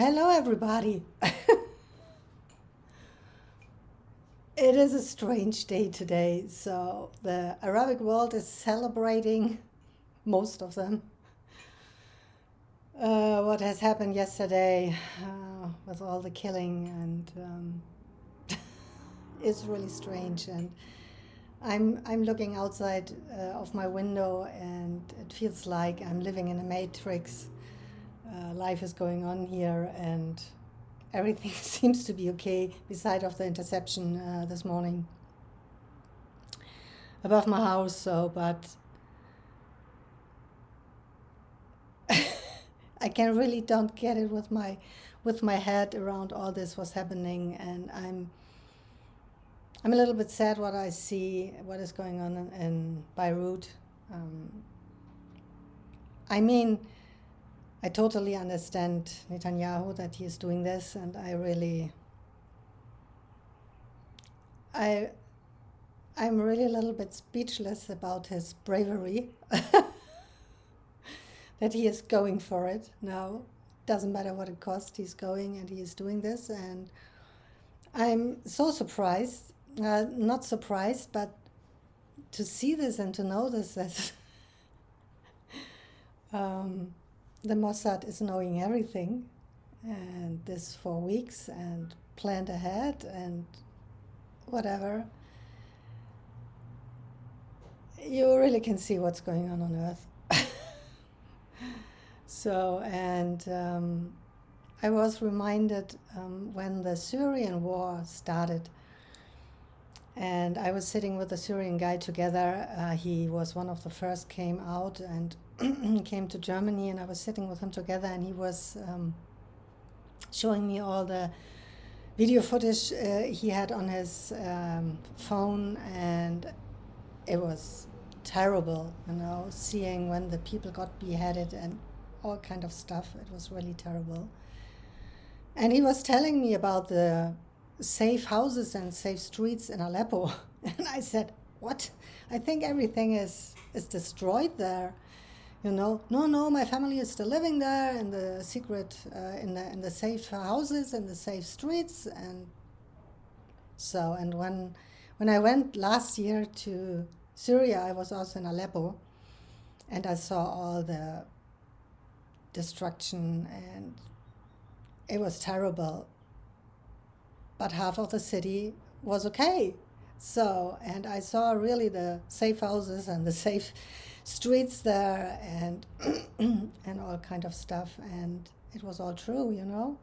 Hello, everybody. It is a strange day today. So, the Arabic world is celebrating, most of them, what has happened yesterday with all the killing, and it's really strange. And I'm looking outside of my window, and it feels like I'm living in a matrix. Life is going on here, and everything seems to be okay, beside of the interception this morning above my house. So, but I can really don't get it with my head around all this was happening, and I'm a little bit sad what I see, what is going on in Beirut. Um, I mean, I totally understand Netanyahu that he is doing this, and I I'm really a little bit speechless about his bravery that he is going for it now. Doesn't matter what it costs, he's going and he is doing this, and I'm so surprised, not surprised, but to see this and to know this that um, the Mossad is knowing everything, and this for weeks and planned ahead and whatever. You really can see what's going on Earth. So, and I was reminded when the Syrian war started, and I was sitting with a Syrian guy together. He was one of the first came out and came to Germany, and I was sitting with him together, and he was showing me all the video footage he had on his phone, and it was terrible, seeing when the people got beheaded and all kind of stuff. It was really terrible. And he was telling me about the safe houses and safe streets in Aleppo. And I said, what? I think everything is destroyed there. No, my family is still living there in the secret, in the safe houses and the safe streets. And so, and when I went last year to Syria, I was also in Aleppo, and I saw all the destruction, and it was terrible. But half of the city was okay. So, and I saw really the safe houses and the safe streets there, and and all kind of stuff, and it was all true.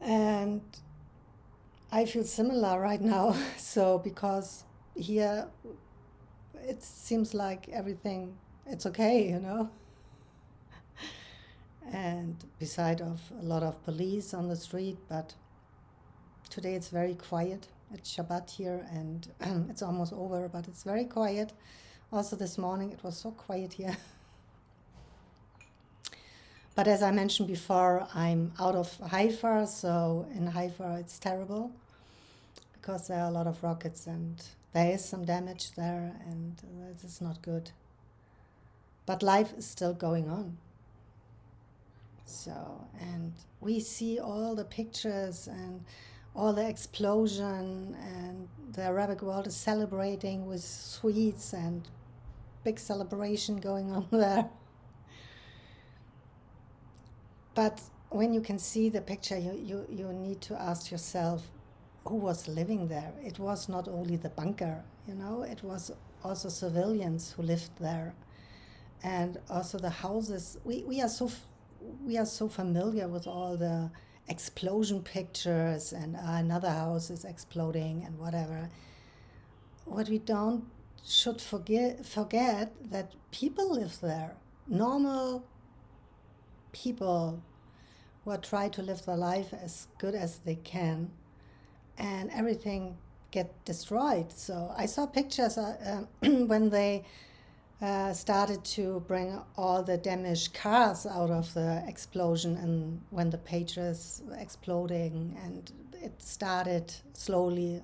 And I feel similar right now. So, because here it seems like everything it's okay. And beside of a lot of police on the street, but today it's very quiet. It's Shabbat here, and it's almost over, but it's very quiet. Also this morning it was so quiet here. But as I mentioned before, I'm out of Haifa, so in Haifa it's terrible because there are a lot of rockets and there is some damage there, and this is not good. But life is still going on. So, and we see all the pictures and all the explosion, and the Arabic world is celebrating with sweets and big celebration going on there. But when you can see the picture, you need to ask yourself, who was living there? It was not only the bunker, it was also civilians who lived there. And also the houses. We are so familiar with all the explosion pictures, and another house is exploding and whatever. What we don't should forget that people live there, normal people who are trying to live their life as good as they can, and everything get destroyed. So I saw pictures when they started to bring all the damaged cars out of the explosion, and when the pages were exploding, and it started slowly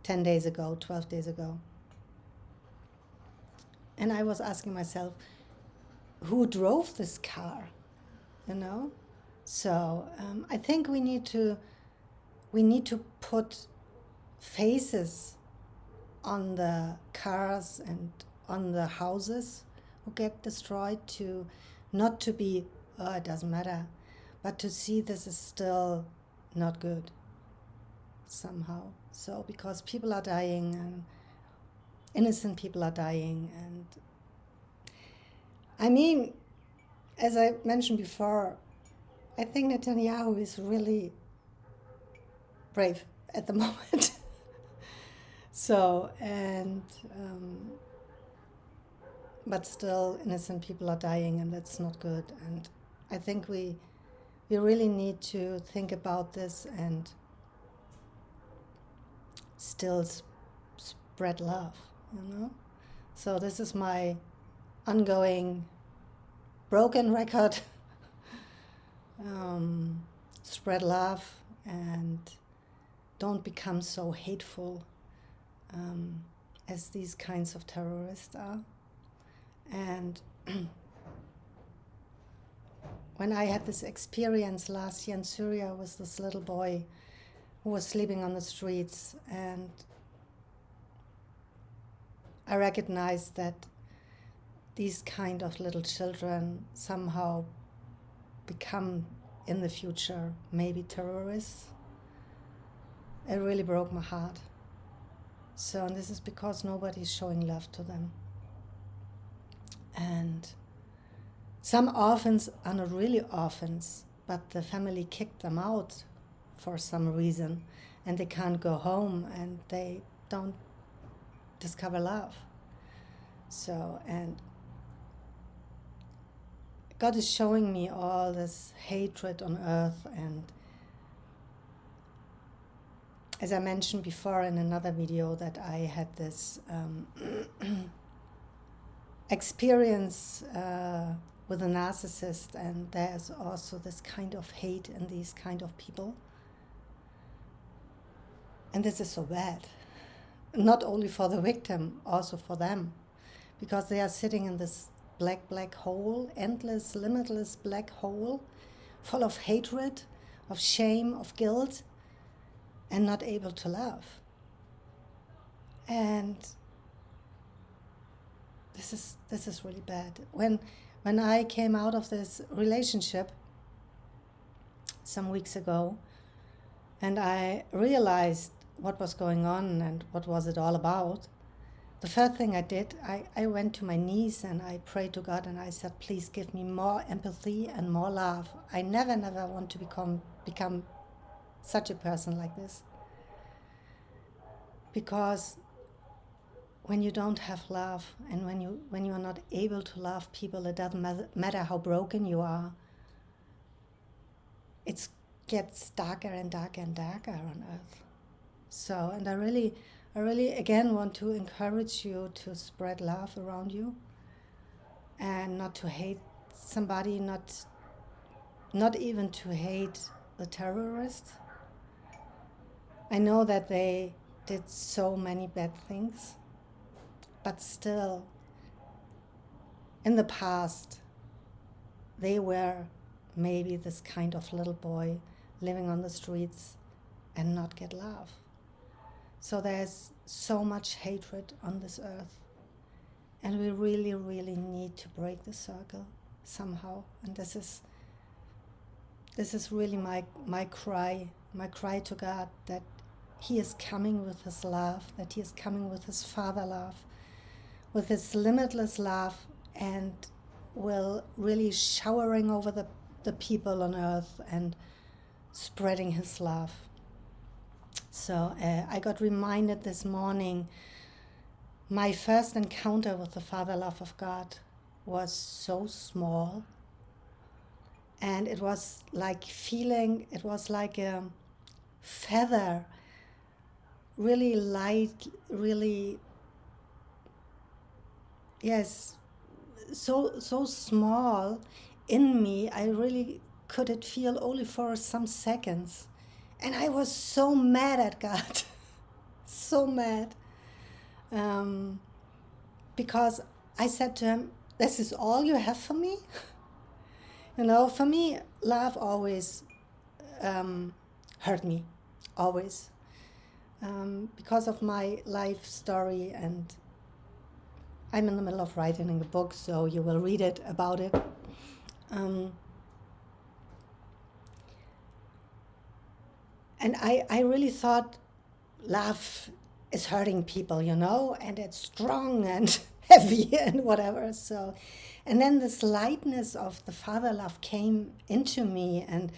10 days ago, 12 days ago. And I was asking myself, who drove this car? So I think we need to put faces on the cars and on the houses who get destroyed, to not to be, oh, it doesn't matter, but to see this is still not good somehow. So because people are dying, and innocent people are dying, and I mean, as I mentioned before, I think Netanyahu is really brave at the moment. So, and but still innocent people are dying, and that's not good. And I think we really need to think about this and still spread love, you know. So this is my ongoing broken record. Spread love and don't become so hateful as these kinds of terrorists are. And when I had this experience last year in Syria with this little boy who was sleeping on the streets, and I recognized that these kind of little children somehow become in the future maybe terrorists, it really broke my heart. So, and this is because nobody's showing love to them. And some orphans are not really orphans, but the family kicked them out for some reason, and they can't go home, and they don't discover love. So, and God is showing me all this hatred on earth. And as I mentioned before in another video, that I had this experience with a narcissist, and there's also this kind of hate in these kind of people. And this is so bad, not only for the victim, also for them, because they are sitting in this black hole, endless, limitless black hole, full of hatred, of shame, of guilt, and not able to love. And this is really bad. When I came out of this relationship some weeks ago, and I realized what was going on and what was it all about, the first thing I did, I went to my knees and I prayed to God, and I said, please give me more empathy and more love. I never want to become such a person like this. Because when you don't have love, and when you are not able to love people, it doesn't matter how broken you are. It gets darker and darker and darker on earth. So, and I really again want to encourage you to spread love around you, and not to hate somebody, not even to hate the terrorists. I know that they did so many bad things, but still, in the past, they were maybe this kind of little boy living on the streets and not get love. So there's so much hatred on this earth, and we really need to break the circle somehow. And this is really my cry to God, that He is coming with His love, that He is coming with His Father love, with His limitless love, and will really showering over the people on earth and spreading His love. So I got reminded this morning, my first encounter with the Father love of God was so small, and it was like a feather, really light, really, yes, so small in me. I really could it feel only for some seconds. And I was so mad at God, so mad, because I said to Him, this is all you have for me? You know, for me, love always hurt me, always. Because of my life story, and I'm in the middle of writing a book, so you will read it about it. And I really thought love is hurting people, you know, and it's strong and heavy and whatever. So, and then this lightness of the Father love came into me and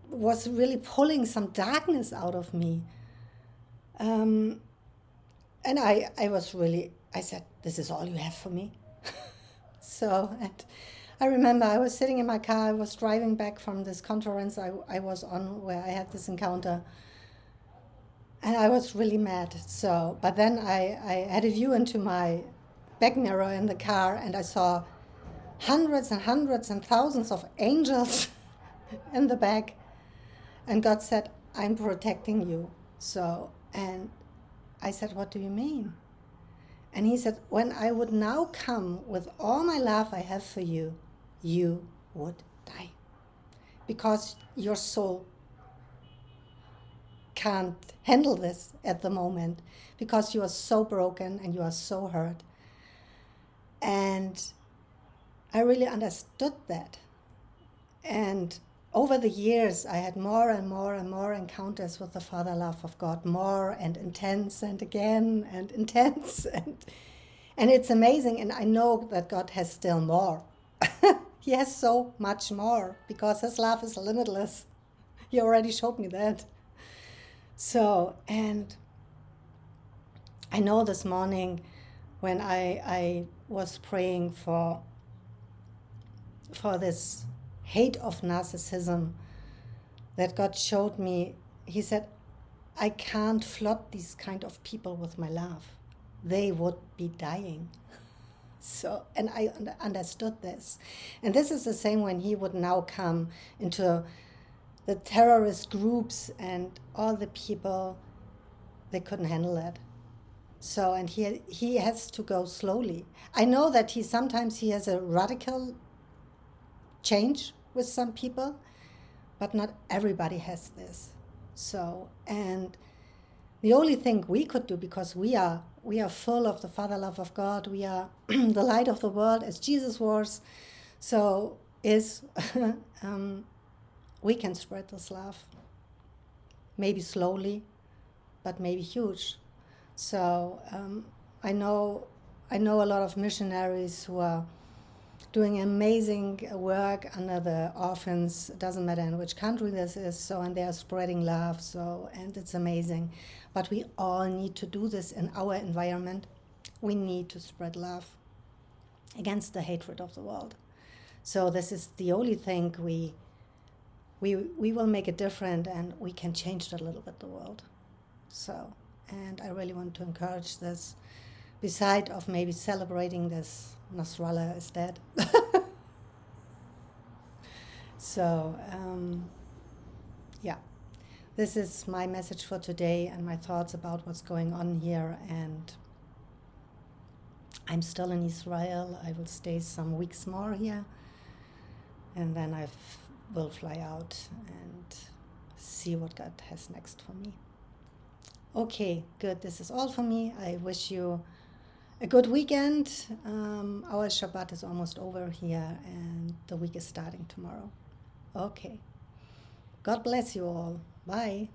was really pulling some darkness out of me. And I said, this is all you have for me. So, and I remember I was sitting in my car, I was driving back from this conference I was on where I had this encounter. And I was really mad. So, but then I had a view into my back mirror in the car, and I saw hundreds and hundreds and thousands of angels in the back. And God said, I'm protecting you. So, and I said, what do you mean? And he said, when I would now come with all my love I have for you, you would die. Because your soul can't handle this at the moment, because you are so broken and you are so hurt. And I really understood that. And over the years, I had more and more and more encounters with the Father love of God, more and intense and again and intense. And it's amazing. And I know that God has still more. He has so much more because his love is limitless. He already showed me that. So, and I know this morning when I was praying for this hate of narcissism, that God showed me, he said, I can't flood these kind of people with my love. They would be dying. So, and I understood this. And this is the same when he would now come into the terrorist groups and all the people, they couldn't handle it. So, and he has to go slowly. I know that sometimes he has a radical change with some people, but not everybody has this. So, and the only thing we could do, because we are full of the Father love of God, we are the light of the world as Jesus was, so is we can spread this love. Maybe slowly, but maybe huge. So I know a lot of missionaries who are doing amazing work under the orphans. It doesn't matter in which country this is. So, and they are spreading love. So, and it's amazing. But we all need to do this in our environment. We need to spread love against the hatred of the world. So this is the only thing we will make it different, and we can change a little bit the world. So, and I really want to encourage this, beside of maybe celebrating this Nasrallah is dead. So, yeah, this is my message for today and my thoughts about what's going on here. And I'm still in Israel. I will stay some weeks more here, and then I will fly out and see what God has next for me. Okay, good. This is all for me. I wish you a good weekend. Our Shabbat is almost over here, and the week is starting tomorrow. Okay. God bless you all. Bye.